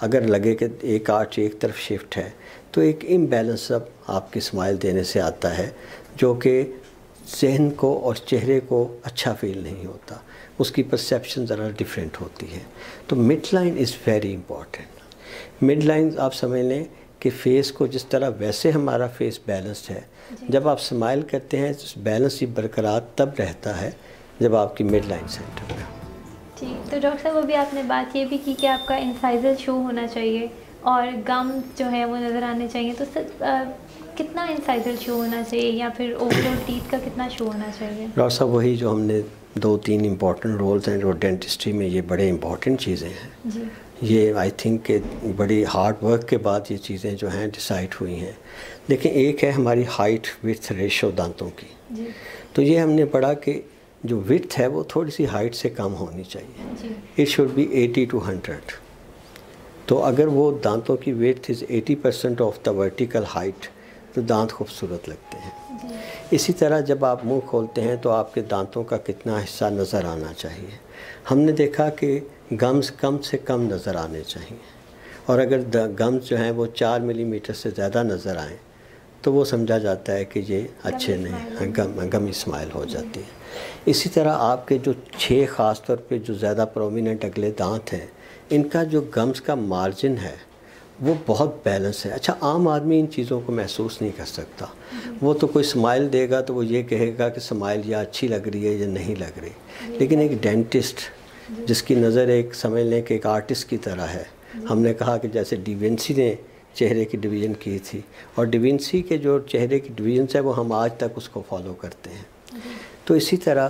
اگر لگے کہ ایک آرچ ایک طرف شفٹ ہے تو ایک امبیلنس اب آپ کی اسمائل دینے سے آتا ہے جو کہ ذہن کو اور چہرے کو اچھا فیل نہیں ہوتا، اس کی پرسیپشن ذرا ڈیفرنٹ ہوتی ہے. تو mid line is very important. Mid line آپ سمجھ لیں کہ فیس کو جس طرح ویسے ہمارا فیس بیلنسڈ ہے، جب آپ اسمائل کرتے ہیں بیلنس یہ برقرار تب رہتا ہے جب آپ کی مڈ لائن سینٹر میں. جی تو ڈاکٹر صاحب ابھی آپ نے بات یہ بھی کی کہ آپ کا انسائزر شو ہونا چاہیے اور گم جو ہے وہ نظر آنے چاہیے، تو کتنا انسائزر شو ہونا چاہیے یا پھر اوور آل ٹیتھ کا کتنا شو ہونا چاہیے؟ ڈاکٹر صاحب وہی جو ہم نے 2-3 امپورٹنٹ رولز ہیں جو ڈینٹسٹری میں یہ بڑے امپورٹنٹ چیزیں ہیں. جی یہ آئی تھنک کہ بڑی ہارڈ ورک کے بعد یہ چیزیں جو ہیں ڈیسائیڈ ہوئی ہیں. لیکن ایک ہے ہماری ہائٹ وڈتھ ریشو دانتوں کی. جی تو یہ ہم نے پڑھا کہ جو وڈتھ ہے وہ تھوڑی سی ہائٹ سے کم ہونی چاہیے. جی اٹ شوڈ بی 80 to 100. تو اگر وہ دانتوں کی ویڈتھ از 80% آف دا ورٹیکل ہائٹ تو دانت خوبصورت لگتے ہیں. جی اسی طرح جب آپ منہ کھولتے ہیں تو آپ کے دانتوں کا کتنا حصہ نظر آنا چاہیے. ہم نے دیکھا کہ گمز کم سے کم نظر آنے چاہیے، اور اگر گمز جو ہیں وہ 4 ملی میٹر سے زیادہ نظر آئیں تو وہ سمجھا جاتا ہے کہ یہ اچھے نہیں، گمی اسمائل ہو جاتی ہے. اسی طرح آپ کے جو 6 خاص طور پہ جو زیادہ پرومیننٹ اگلے دانت ہیں، ان کا جو گمز کا مارجن ہے وہ بہت بیلنس ہے. اچھا عام آدمی ان چیزوں کو محسوس نہیں کر سکتا. وہ تو کوئی اسمائل دے گا تو وہ یہ کہے گا کہ اسمائل یا اچھی لگ رہی ہے یا نہیں لگ رہی. لیکن ایک ڈینٹسٹ جس کی نظر ایک سمجھ لیں کہ ایک آرٹسٹ کی طرح ہے، ہم نے کہا کہ جیسے ڈی وینسی نے چہرے کی ڈویژن کی تھی، اور ڈی وینسی کے جو چہرے کی ڈویژنس ہے وہ ہم آج تک اس کو فالو کرتے ہیں. تو اسی طرح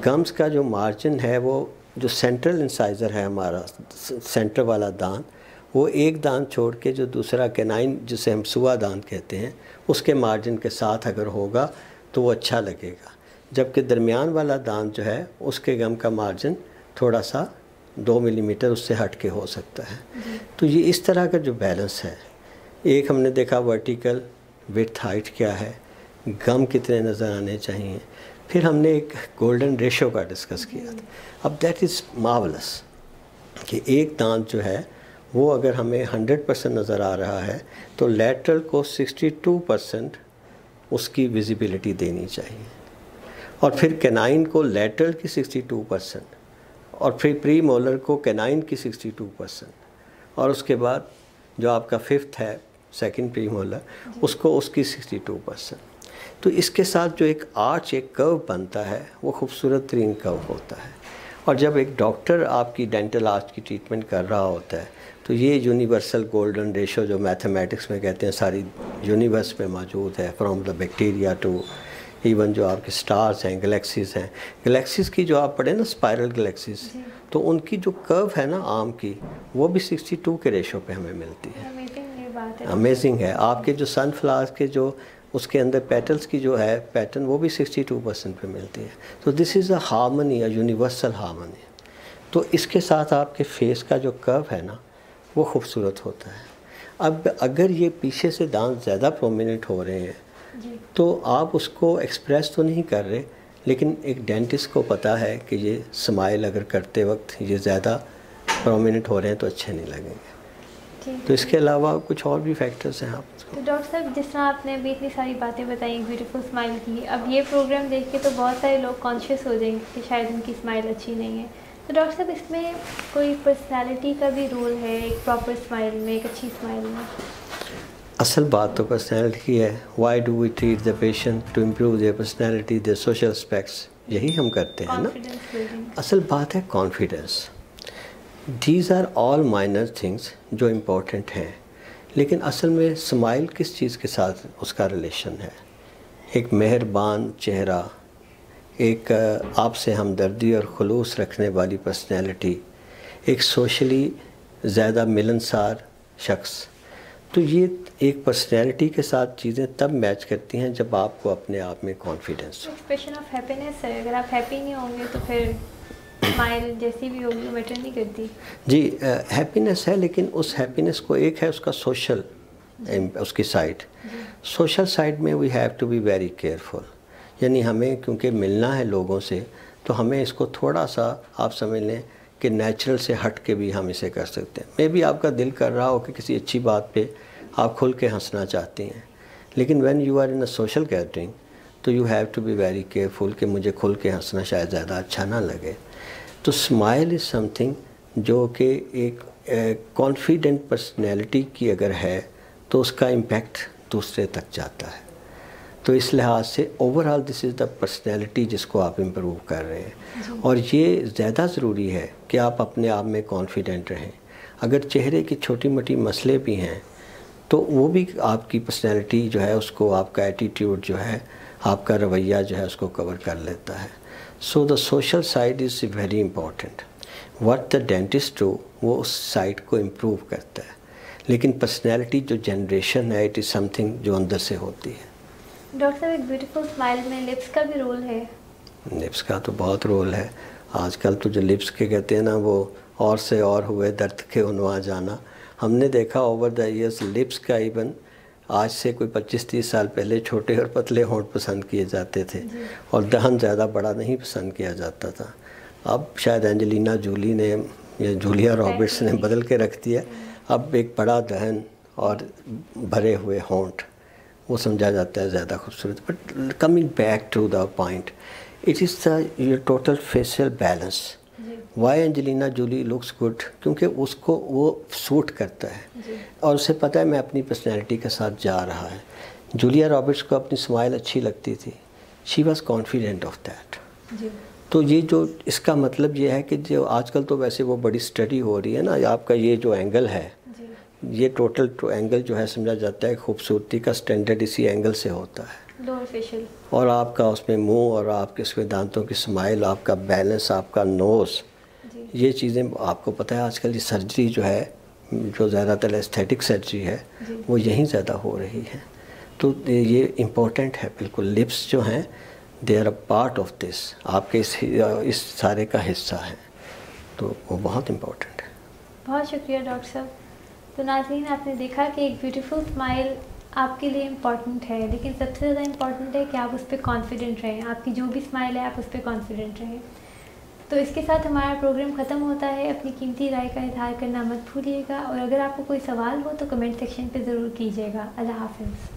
گمز کا جو مارجن ہے وہ جو سینٹرل انسائزر ہے ہمارا سینٹر والا دانت، وہ ایک دانت چھوڑ کے جو دوسرا کینائن جسے ہم سوا دانت کہتے ہیں اس کے مارجن کے ساتھ اگر ہوگا تو وہ اچھا لگے گا. جبکہ درمیان والا دانت جو ہے اس کے گم کا مارجن تھوڑا سا 2 ملی میٹر اس سے ہٹ کے ہو سکتا ہے. تو یہ اس طرح کا جو بیلنس ہے، ایک ہم نے دیکھا ورٹیکل وڈتھ ہائٹ کیا ہے، گم کتنے نظر آنے چاہیے، پھر ہم نے ایک گولڈن ریشو کا ڈسکس کیا تھا. اب دیٹ از مارولس کہ ایک دانت جو ہے وہ اگر ہمیں 100% نظر آ رہا ہے تو لیٹرل کو 62% اس کی ویزیبلٹی دینی چاہیے، اور پھر کینائن کو لیٹرل کی 62%، اور پھر پری مولر کو کینائن کی 62%، اور اس کے بعد جو آپ کا 5th ہے سیکنڈ پری مولر اس کو اس کی 62%. تو اس کے ساتھ جو ایک آرچ ایک کرو بنتا ہے وہ خوبصورت ترین کرو ہوتا ہے. اور جب ایک ڈاکٹر آپ کی ڈینٹل آرچ کی ٹریٹمنٹ کر رہا ہوتا ہے تو یہ یونیورسل گولڈن ریشو جو میتھمیٹکس میں کہتے ہیں ساری یونیورس میں موجود ہے، from the bacteria to even جو آپ کے سٹارز ہیں، گلیکسیز ہیں. گلیکسیز کی جو آپ پڑھیں نا اسپائرل گلیکسیز، تو ان کی جو کرو ہے نا عام کی وہ بھی 62 کے ریشو پہ ہمیں ملتی ہے. امیزنگ ہے. آپ کے جو سن فلاورز کے جو اس کے اندر پیٹلز کی جو ہے پیٹرن وہ بھی 62% پہ ملتی ہے. تو دس از اے ہارمنی، اے یونیورسل ہارمنی. تو اس کے ساتھ آپ کے فیس کا جو کرو ہے نا وہ خوبصورت ہوتا ہے. اب اگر یہ پیچھے سے دانت زیادہ پرومیننٹ ہو رہے ہیں تو آپ اس کو ایکسپریس تو نہیں کر رہے، لیکن ایک ڈینٹسٹ کو پتہ ہے کہ یہ اسمائل اگر کرتے وقت یہ زیادہ پرومیننٹ ہو رہے ہیں تو اچھے نہیں لگیں گے. تو اس کے علاوہ کچھ اور بھی فیکٹرز ہیں. آپ تو ڈاکٹر صاحب جس طرح آپ نے ابھی اتنی ساری باتیں بتائیں بیوٹیفل اسمائل کی، اب یہ پروگرام دیکھ کے تو بہت سارے لوگ کانشیس ہو جائیں گے کہ شاید ان کی اسمائل اچھی نہیں ہے. تو ڈاکٹر صاحب اس میں کوئی پرسنالٹی کا بھی رول ہے ایک پراپر اسمائل میں، ایک اچھی اسمائل میں؟ اصل بات تو پرسنالٹی کی ہے. Why do we treat the patient to improve their personality, their social aspects, یہی ہم کرتے ہیں نا. اصل بات ہے confidence. These are all minor things جو امپورٹنٹ ہیں، لیکن اصل میں اسمائل کس چیز کے ساتھ اس کا ریلیشن ہے؟ ایک مہربان چہرہ، ایک آپ سے ہمدردی اور خلوص رکھنے والی پرسنالٹی، ایک سوشلی زیادہ ملنسار شخص. تو یہ ایک پرسنالٹی کے ساتھ چیزیں تب میچ کرتی ہیں جب آپ کو اپنے آپ میں confidence who. Expression of happiness ہے. اگر آپ ہیپی نہیں ہوں گے تو پھر اسمائل جیسی بھی ہوگی وہ میٹر نہیں کرتی. جی ہیپینس ہے، لیکن اس ہیپینس کو ایک ہے اس کا سوشل اس کی سائڈ. سوشل سائڈ میں we have to be very careful. یعنی ہمیں کیونکہ ملنا ہے لوگوں سے تو ہمیں اس کو تھوڑا سا آپ سمجھ لیں کہ نیچرل سے ہٹ کے بھی ہم اسے کر سکتے ہیں. مے بی آپ کا دل کر رہا ہو کہ کسی اچھی بات پہ آپ کھل کے ہنسنا چاہتی ہیں, لیکن when you are in a social gathering تو you have to be very careful کہ مجھے کھل کے ہنسنا شاید زیادہ اچھا نہ لگے. تو اسمائل از سم تھنگ جو کہ ایک کانفیڈنٹ پرسنالٹی کی اگر ہے تو اس کا امپیکٹ دوسرے تک جاتا ہے. تو اس لحاظ سے over all this is the personality جس کو آپ امپروو کر رہے ہیں, اور یہ زیادہ ضروری ہے کہ آپ اپنے آپ میں کانفیڈنٹ رہیں. اگر چہرے کی چھوٹی موٹی مسئلے بھی ہیں تو وہ بھی آپ کی پرسنالٹی جو ہے اس کو, آپ کا ایٹیٹیوڈ جو ہے, آپ کا رویہ جو ہے اس کو کور کر لیتا ہے. So the social side is very important. What the dentist do وہ اس سائڈ کو امپروو کرتا ہے, لیکن پرسنالٹی جو جنریشن ہے اٹ از سم تھنگ جو اندر سے ہوتی ہے. ڈاکٹر صاحب ایک بیوٹیفل اسمائل میں لپس کا بھی رول ہے. لپس کا تو بہت رول ہے. آج کل تو جو لپس کے کہتے ہیں نا وہ اور سے اور ہوئے درد کے عنواں جانا. ہم نے دیکھا اوور دا ایئرس لپس کا ایون آج سے کوئی 25-30 سال پہلے چھوٹے اور پتلے ہونٹ پسند کیے جاتے تھے اور دہن زیادہ بڑا نہیں پسند کیا جاتا تھا. اب شاید اینجلینا جولی نے یا جولیا رابرٹس نے بدل کے رکھ دیا. اب ایک بڑا دہن اور بھرے ہوئے ہونٹ وہ سمجھا جاتا ہے زیادہ خوبصورت. But coming back to the point, it is the your total facial balance. Why Angelina Jolie looks good, کیونکہ اس کو وہ سوٹ کرتا ہے اور اسے پتہ ہے میں اپنی پرسنالٹی کے ساتھ جا رہا ہے. جولیا رابرٹس کو اپنی اسمائل اچھی لگتی تھی, she was confident of that. تو یہ جو اس کا مطلب یہ ہے کہ جو آج کل تو ویسے وہ بڑی اسٹڈی ہو رہی ہے نا, آپ کا یہ جو اینگل ہے یہ ٹوٹل اینگل جو ہے سمجھا جاتا ہے خوبصورتی کا سٹینڈرڈ اسی اینگل سے ہوتا ہے. لوور فیشل اور آپ کا اس میں منہ اور آپ کے اس میں دانتوں کی اسمائل, آپ کا بیلنس, آپ کا نوز, یہ چیزیں آپ کو پتہ ہے آج کل یہ سرجری جو ہے جو زیادہ تر ایستھیٹک سرجری ہے وہ یہیں زیادہ ہو رہی ہے. تو یہ امپورٹنٹ ہے بالکل. لپس جو ہیں they are a part of this, آپ کے اس سارے کا حصہ ہیں, تو وہ بہت امپورٹنٹ ہے. بہت شکریہ ڈاکٹر صاحب. تو ناظرین آپ نے دیکھا کہ ایک بیوٹیفل اسمائل آپ کے لیے امپورٹنٹ ہے, لیکن سب سے زیادہ امپورٹنٹ ہے کہ آپ اس پہ کانفیڈنٹ رہیں. آپ کی جو بھی اسمائل ہے آپ اس پہ کانفیڈنٹ رہیں. تو اس کے ساتھ ہمارا پروگرام ختم ہوتا ہے. اپنی قیمتی رائے کا اظہار کرنا مت بھولیے گا, اور اگر آپ کو کوئی سوال ہو تو کمنٹ سیکشن پہ ضرور کیجیے گا. اللہ حافظ.